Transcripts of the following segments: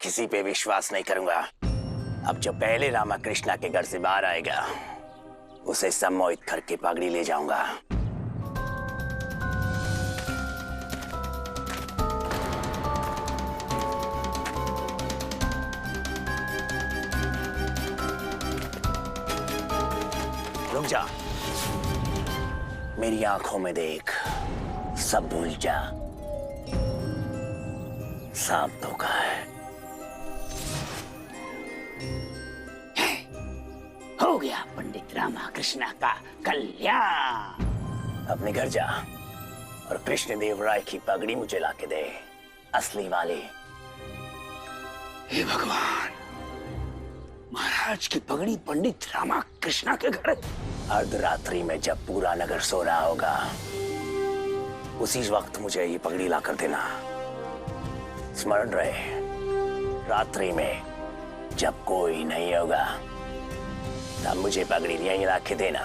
किसी पे विश्वास नहीं करूंगा। अब जो पहले रामाकृष्णा के घर से बाहर आएगा उसे सम्मोहित करके पगड़ी ले जाऊंगा। रुक जा, मेरी आंखों में देख, सब भूल जा। सांप धोखा है। हो गया पंडित रामाकृष्णा का कल्याण। अपने घर जा और कृष्णदेव राय की पगड़ी मुझे लाके दे, असली वाली। हे भगवान, महाराज की पगड़ी पंडित रामाकृष्णा के घर? अर्धरात्रि में जब पूरा नगर सो रहा होगा उसी वक्त मुझे ये पगड़ी लाकर देना। स्मरण रहे, रात्रि में जब कोई नहीं होगा तब मुझे पगड़ी यहीं ला के देना।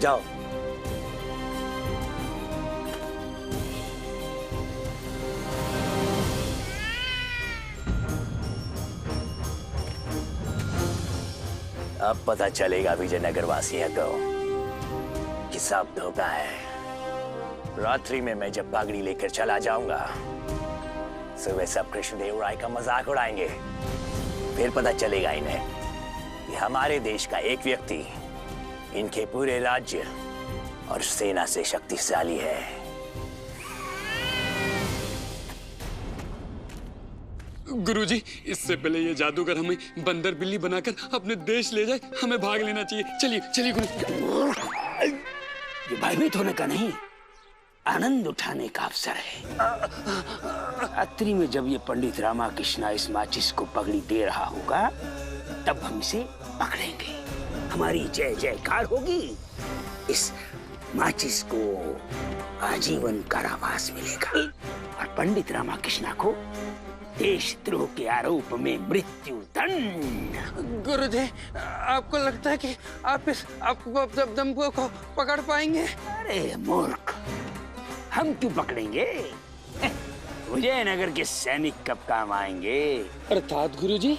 जाओ। अब पता चलेगा विजयनगर वासियों को कि सब धोखा है। रात्रि में मैं जब पगड़ी लेकर चला जाऊंगा सुबह सब कृष्णदेव राय का मजाक उड़ाएंगे। फिर पता चलेगा इन्हें कि हमारे देश का एक व्यक्ति इनके पूरे राज्य और सेना से शक्तिशाली है। गुरुजी, इससे पहले ये जादूगर हमें बंदर बिल्ली बनाकर अपने देश ले जाए, हमें भाग लेना चाहिए। चलिए चलिए गुरु। ये भयभीत होने का नहीं, आनंद उठाने का अवसर है। रात्रि में जब ये पंडित रामाकृष्णा इस माचिस को पगड़ी दे रहा होगा तब हम इसे पकड़ेंगे। हमारी जय जयकार होगी। इस माचिस को आजीवन कारावास मिलेगा और पंडित रामाकृष्णा को देशद्रोह के आरोप में मृत्यु दंड। गुरुजी, आपको लगता है कि आप इस दम्भो को पकड़ पाएंगे? अरे मूर्ख, हम क्यों पकड़ेंगे? विजयनगर के सैनिक कब काम आएंगे? अर्थात गुरुजी?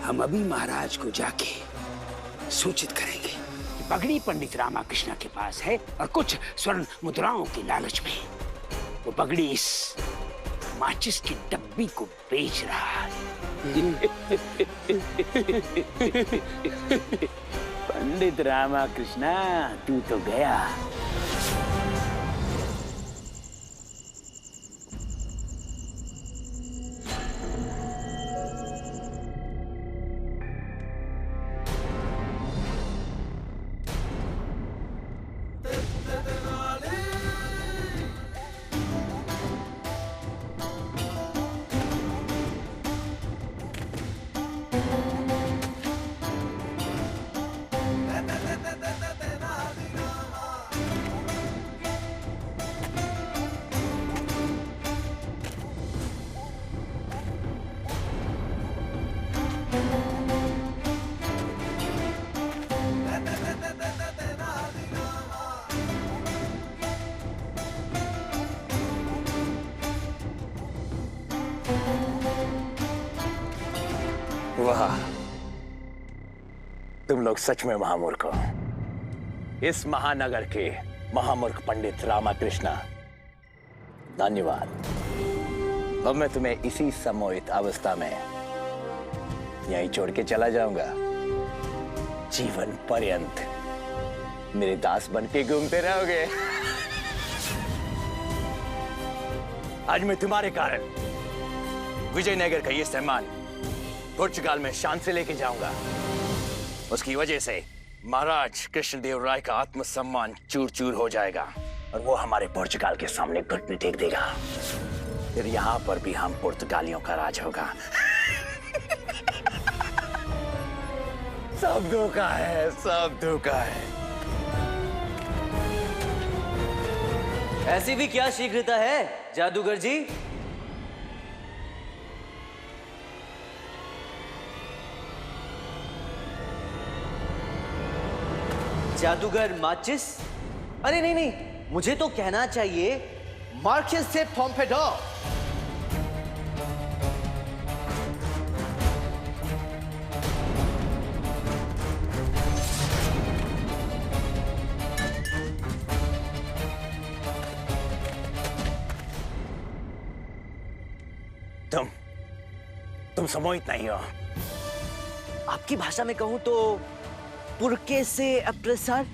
हम अभी महाराज को जाके सूचित करेंगे कि पगड़ी पंडित रामाकृष्णा के पास है और कुछ स्वर्ण मुद्राओं के लालच में वो पगड़ी इस माचिस की डब्बी को बेच रहा है। पंडित रामाकृष्णा, तू तो गया। वाह, तुम लोग सच में महामूर्ख हो। इस महानगर के महामूर्ख पंडित रामाकृष्णा, धन्यवाद। अब मैं तुम्हें इसी सम्मोहित अवस्था में यहीं छोड़ के चला जाऊंगा। जीवन पर्यंत मेरे दास बन के घूमते रहोगे। आज मैं तुम्हारे कारण विजयनगर का ये सम्मान पुर्तगाल में शान से लेके जाऊंगा। उसकी वजह से महाराज कृष्णदेव राय का आत्मसम्मान चूर चूर हो जाएगा और वो हमारे पुर्तगाल के सामने घुटने टेक देगा। फिर यहाँ पर भी हम पुर्तगालियों का राज होगा। सब धोखा है, सब धोखा है। ऐसी भी क्या शीघ्रता है जादूगर जी? जादूगर माचिस? अरे नहीं नहीं, मुझे तो कहना चाहिए मार्क्वेस से पोम्पेडोर। तुम सम्मोहित नहीं हो। आपकी भाषा में कहूं तो पुरके से अप्रसार।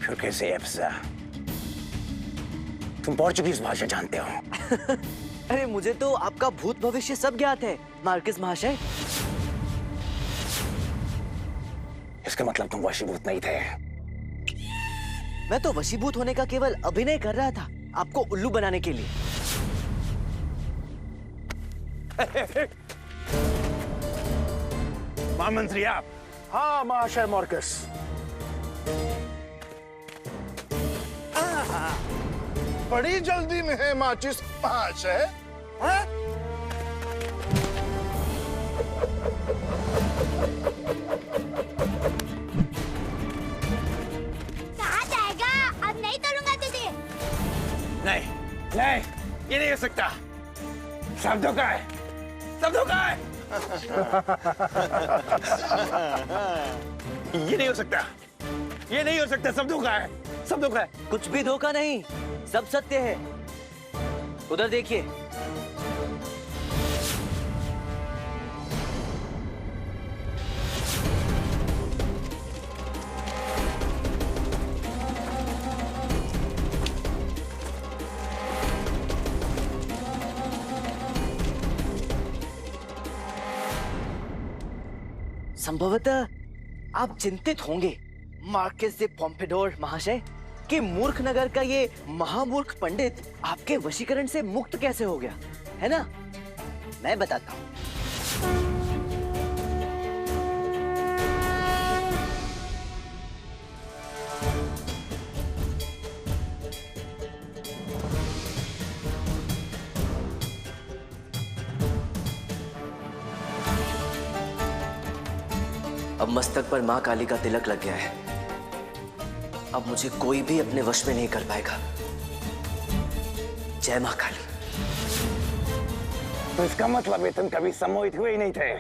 फिर कैसे एप्सा? तुम पोर्चुगीज भाषा जानते हो? अरे मुझे तो आपका भूत भविष्य सब ज्ञात है मार्केस महाशय। इसका मतलब तुम वशीभूत नहीं थे। मैं तो वशीभूत होने का केवल अभिनय कर रहा था, आपको उल्लू बनाने के लिए। महामंत्री आप? हाँ महाशय मार्कस। बड़ी जल्दी में है माचिस महाशय। हाँ? कहाँ जाएगा? अब नहीं तोड़ूंगा तुझे। नहीं, नहीं, ये नहीं हो सकता। सब धोखा है, सब धोखा है। ये नहीं हो सकता, ये नहीं हो सकता, सब धोखा है, सब धोखा है। कुछ भी धोखा नहीं, सब सत्य है। उधर देखिए। संभवतः आप चिंतित होंगे मार्केस दे पोम्पेडोर महाशय कि मूर्ख नगर का ये महामूर्ख पंडित आपके वशीकरण से मुक्त कैसे हो गया, है ना? मैं बताता हूं। अब मस्तक पर मां काली का तिलक लग गया है। अब मुझे कोई भी अपने वश में नहीं कर पाएगा। जय मां काली। तो इसका मतलब है तुम कभी सम्मोहित हुए ही नहीं थे।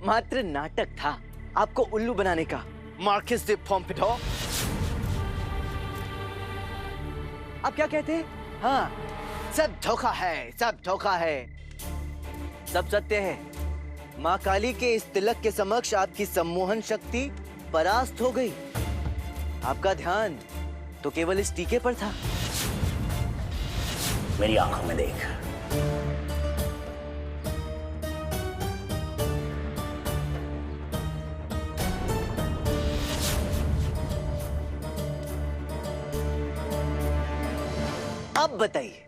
मात्र नाटक था आपको उल्लू बनाने का, मार्केस दे पोम्पेडोर। आप क्या कहते हैं? हाँ, सब धोखा है, सब धोखा है, सब सत्य है। मां काली के इस तिलक के समक्ष आपकी सम्मोहन शक्ति परास्त हो गई। आपका ध्यान तो केवल इस टीके पर था। मेरी आंखों में देख। अब बताइए,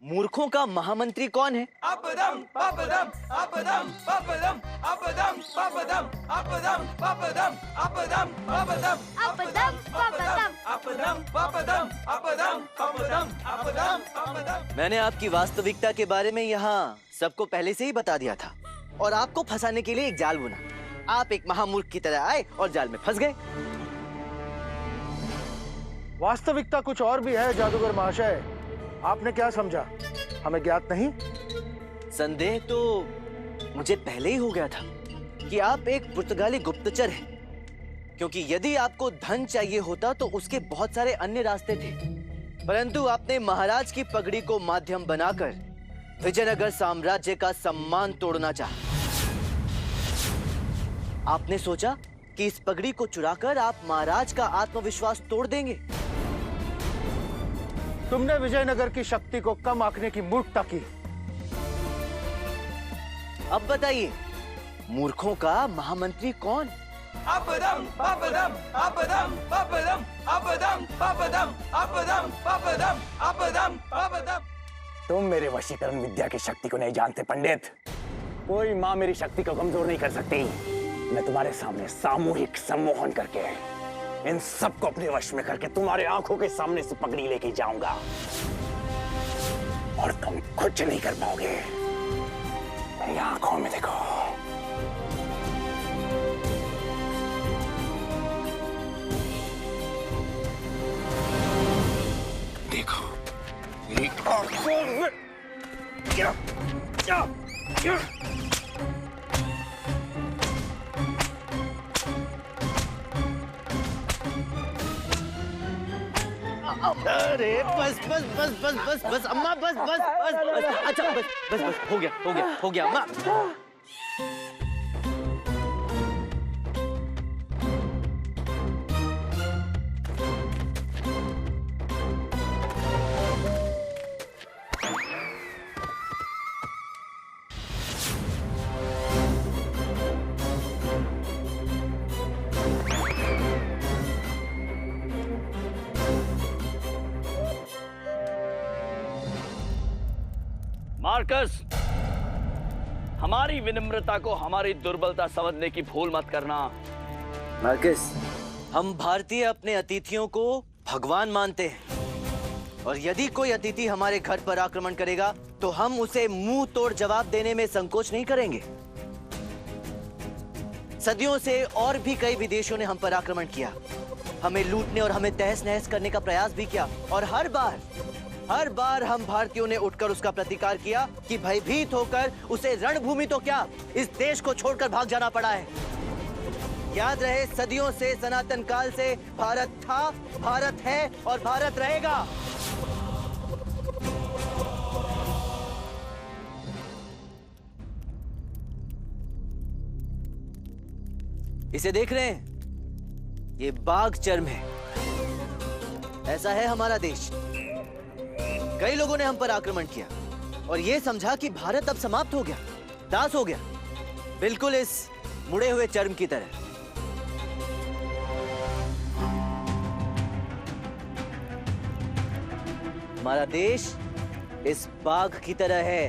मूर्खों का महामंत्री कौन है? अपदम अपदम अपदम अपदम अपदम अपदम अपदम अपदम अपदम अपदम अपदम अपदम अपदम अपदम अपदम अपदम अपदम अपदम। मैंने आपकी वास्तविकता के बारे में यहाँ सबको पहले से ही बता दिया था और आपको फंसाने के लिए एक जाल बुना। आप एक महामूर्ख की तरह आए और जाल में फंस गए। वास्तविकता कुछ और भी है जादूगर महाशय। आपने क्या समझा, हमें ज्ञात नहीं? संदेह तो मुझे पहले ही हो गया था कि आप एक पुर्तगाली गुप्तचर हैं, क्योंकि यदि आपको धन चाहिए होता तो उसके बहुत सारे अन्य रास्ते थे, परंतु आपने महाराज की पगड़ी को माध्यम बनाकर विजयनगर साम्राज्य का सम्मान तोड़ना चाहा। आपने सोचा कि इस पगड़ी को चुराकर आप महाराज का आत्मविश्वास तोड़ देंगे। तुमने विजयनगर की शक्ति को कम आंकने की मूर्खता की। अब बताइए, मूर्खों का महामंत्री कौन? अपदम अपदम अपदम अपदम अपदम अपदम अपदम अपदम अपदम अपदम। तुम मेरे वशीकरण विद्या की शक्ति को नहीं जानते पंडित। कोई माँ मेरी शक्ति को कमजोर नहीं कर सकती। मैं तुम्हारे सामने सामूहिक सम्मोहन करके इन सबको अपने वश में करके तुम्हारे आंखों के सामने से पगड़ी लेके जाऊंगा और तुम कुछ नहीं कर पाओगे। मेरी आंखों में देखो। देखो मेरी आंखों में। क्या क्या क्या? अरे बस बस बस बस बस बस अम्मा बस बस बस बस अच्छा बस बस बस हो गया अम्मा। मार्कस, हमारी विनम्रता को हमारी दुर्बलता समझने की भूल मत करना। मार्कस, हम भारतीय अपने अतिथियों को भगवान मानते हैं और यदि कोई अतिथि हमारे घर पर आक्रमण करेगा तो हम उसे मुंह तोड़ जवाब देने में संकोच नहीं करेंगे। सदियों से और भी कई विदेशियों ने हम पर आक्रमण किया, हमें लूटने और हमें तहस नहस करने का प्रयास भी किया और हर बार हम भारतीयों ने उठकर उसका प्रतिकार किया कि भयभीत होकर उसे रणभूमि तो क्या इस देश को छोड़कर भाग जाना पड़ा है। याद रहे, सदियों से, सनातन काल से भारत था, भारत है और भारत रहेगा। इसे देख रहे हैं? ये बाघ चर्म है। ऐसा है हमारा देश। कई लोगों ने हम पर आक्रमण किया और ये समझा कि भारत अब समाप्त हो गया, दास हो गया, बिल्कुल इस मुड़े हुए चर्म की तरह। हमारा देश इस बाघ की तरह है।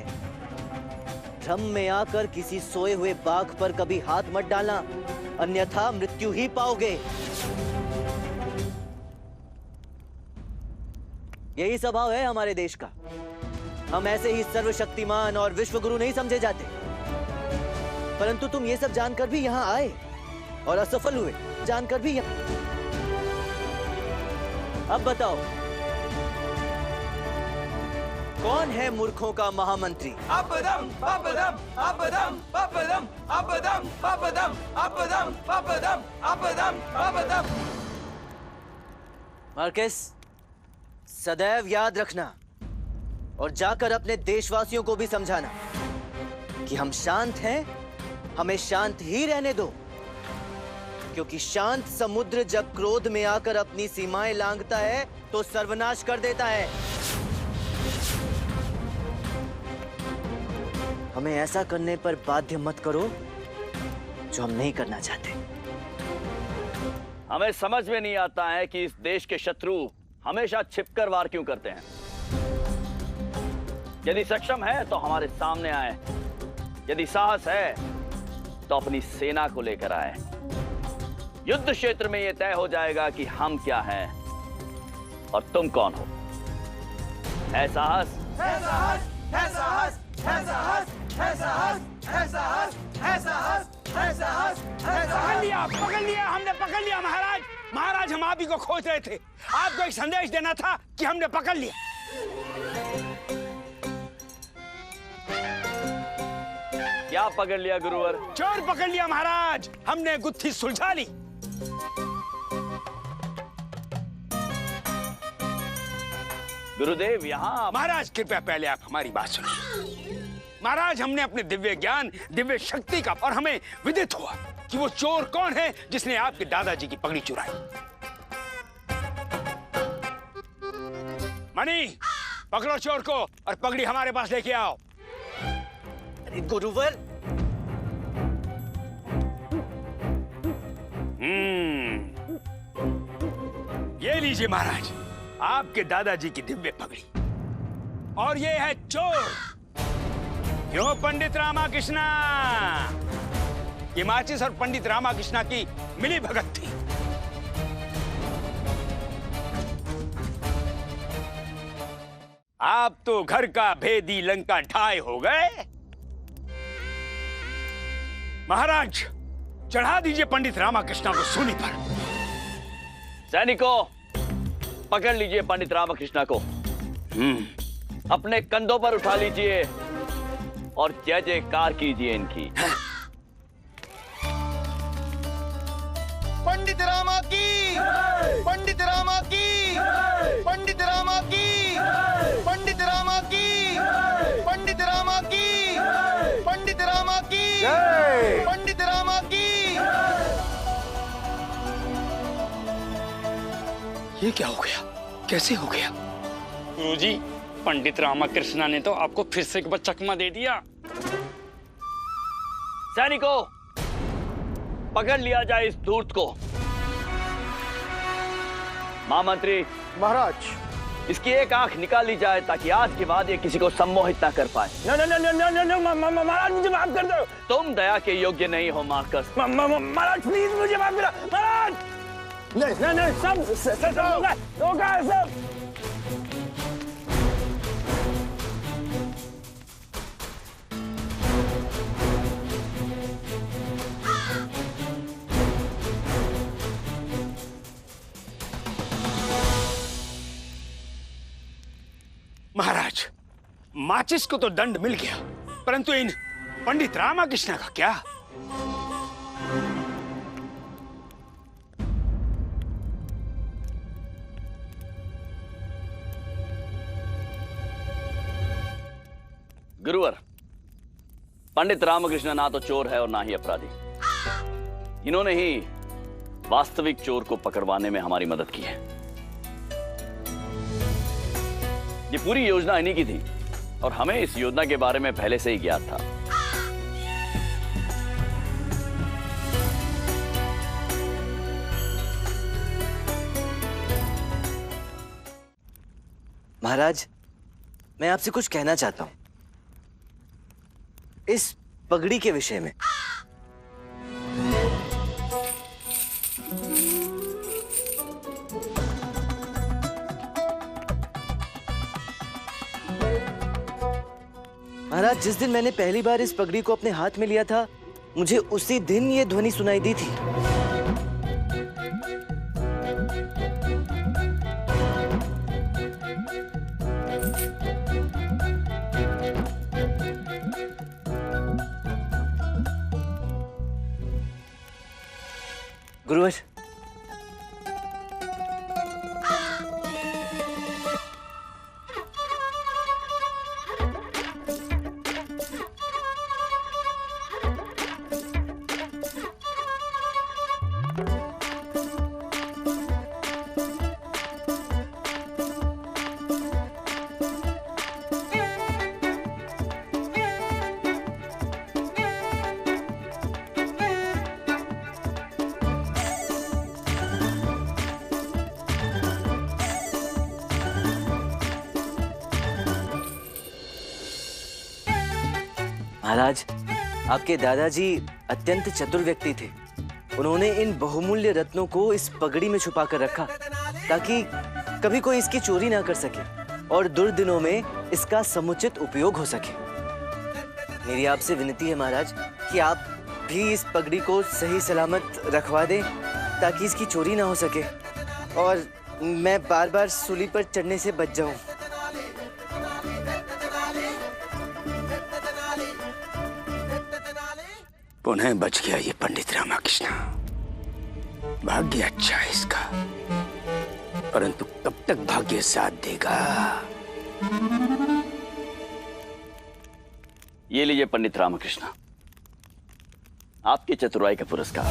भ्रम में आकर किसी सोए हुए बाघ पर कभी हाथ मत डालना, अन्यथा मृत्यु ही पाओगे। यही स्वभाव है हमारे देश का। हम ऐसे ही सर्वशक्तिमान और विश्वगुरु नहीं समझे जाते, परंतु तुम ये सब जानकर भी यहाँ आए और असफल हुए, जानकर भी यहाँ। अब बताओ, कौन है मूर्खों का महामंत्री? Apadam, papadam, apadam, papadam, apadam, papadam, apadam, papadam, apadam, papadam. Marcus, सदैव याद रखना और जाकर अपने देशवासियों को भी समझाना कि हम शांत हैं, हमें शांत ही रहने दो, क्योंकि शांत समुद्र जब क्रोध में आकर अपनी सीमाएं लांघता है तो सर्वनाश कर देता है। हमें ऐसा करने पर बाध्य मत करो जो हम नहीं करना चाहते। हमें समझ में नहीं आता है कि इस देश के शत्रु हमेशा छिपकर वार क्यों करते हैं। यदि सक्षम है तो हमारे सामने आए, यदि साहस है तो अपनी सेना को लेकर आए। युद्ध क्षेत्र में यह तय हो जाएगा कि हम क्या हैं और तुम कौन हो। है साहस? है साहस, है साहस, है साहस, है साहस, है साहस, है साहस, है साहस, है साहस। पकड़ लिया, हमने पकड़ लिया महाराज। महाराज, हम आप ही को खोज रहे थे, आपको एक संदेश देना था कि हमने पकड़ लिया। क्या पकड़ लिया गुरुवर? चोर पकड़ लिया महाराज, हमने गुत्थी सुलझा ली। गुरुदेव यहाँ। महाराज कृपया पहले आप हमारी बात सुनिए। महाराज, हमने अपने दिव्य ज्ञान, दिव्य शक्ति का और हमें विदित हुआ कि वो चोर कौन है जिसने आपके दादाजी की पगड़ी चुराई। मणि, पकड़ो चोर को और पगड़ी हमारे पास लेके आओ। अरे गुरुवर, ये लीजिए महाराज, आपके दादाजी की दिव्य पगड़ी। और ये है चोर। क्यों पंडित रामाकृष्णा? ये माचिस और पंडित रामाकृष्णा की मिली भगत थी। आप तो घर का भेदी लंका ढाई हो गए। महाराज, चढ़ा दीजिए पंडित रामाकृष्णा को सूली पर। सैनिकों, पकड़ लीजिए पंडित रामाकृष्णा को, अपने कंधों पर उठा लीजिए और जय जयकार कीजिए इनकी। पंडित रामा की, पंडित रामा की, पंडित ये क्या हो गया? कैसे हो गया? गुरुजी, पंडित रामकृष्ण ने तो आपको फिर से एक बार चकमा दे दिया। सैनिकों, पकड़ लिया जाए इस धूर्त को। महामंत्री, महाराज, इसकी एक आंख निकाल ली जाए ताकि आज के बाद ये किसी को सम्मोहित ना कर पाए। महाराज मुझे माफ कर दो। तुम दया के योग्य नहीं हो मार्कस। महाराज प्लीज मुझे माफ करो। महाराज नहीं सब धोखा है सब। महाराज, माचिस को तो दंड मिल गया, परंतु इन पंडित रामकृष्ण का क्या? गुरुवर, पंडित रामकृष्ण ना तो चोर है और ना ही अपराधी। इन्होंने ही वास्तविक चोर को पकड़वाने में हमारी मदद की है। ये पूरी योजना इन्हीं की थी और हमें इस योजना के बारे में पहले से ही ज्ञात था। महाराज, मैं आपसे कुछ कहना चाहता हूं इस पगड़ी के विषय में। महाराज, जिस दिन मैंने पहली बार इस पगड़ी को अपने हाथ में लिया था, मुझे उसी दिन ये ध्वनि सुनाई दी थी। गुरुवर, महाराज, आपके दादाजी अत्यंत चतुर व्यक्ति थे। उन्होंने इन बहुमूल्य रत्नों को इस पगड़ी में छुपा कर रखा ताकि कभी कोई इसकी चोरी ना कर सके और दुर्दिनों में इसका समुचित उपयोग हो सके। मेरी आपसे विनती है महाराज कि आप भी इस पगड़ी को सही सलामत रखवा दें ताकि इसकी चोरी ना हो सके और मैं बार बार सूली पर चढ़ने से बच जाऊं। पुनः बच गया ये पंडित रामकृष्ण। भाग्य अच्छा है इसका, परंतु कब तक भाग्य साथ देगा? ये लीजिए पंडित रामकृष्ण, आपकी चतुराई का पुरस्कार।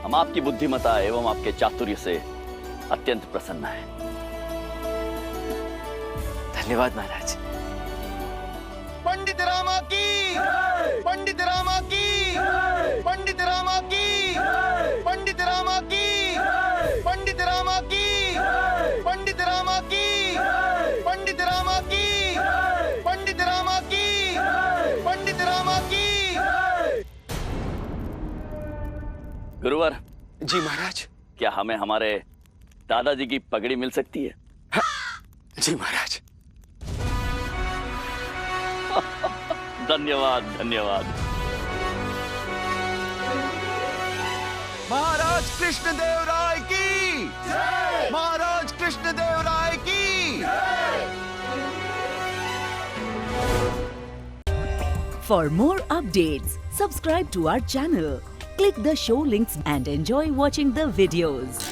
हम आपकी बुद्धिमत्ता एवं आपके चातुर्य से अत्यंत प्रसन्न है। धन्यवाद महाराज। पंडित रामा की, पंडित रामा की, पंडित रामा की, पंडित रामा की, पंडित रामा की, पंडित रामा की, पंडित रामा की, पंडित रामा की, पंडित रामा की। गुरुवर जी महाराज। क्या हमें हमारे दादाजी की पगड़ी मिल सकती है? जी महाराज। धन्यवाद धन्यवाद। महाराज कृष्णदेव राय की, महाराज कृष्णदेव राय की। For more updates, subscribe to our channel, click the show links and enjoy watching the videos.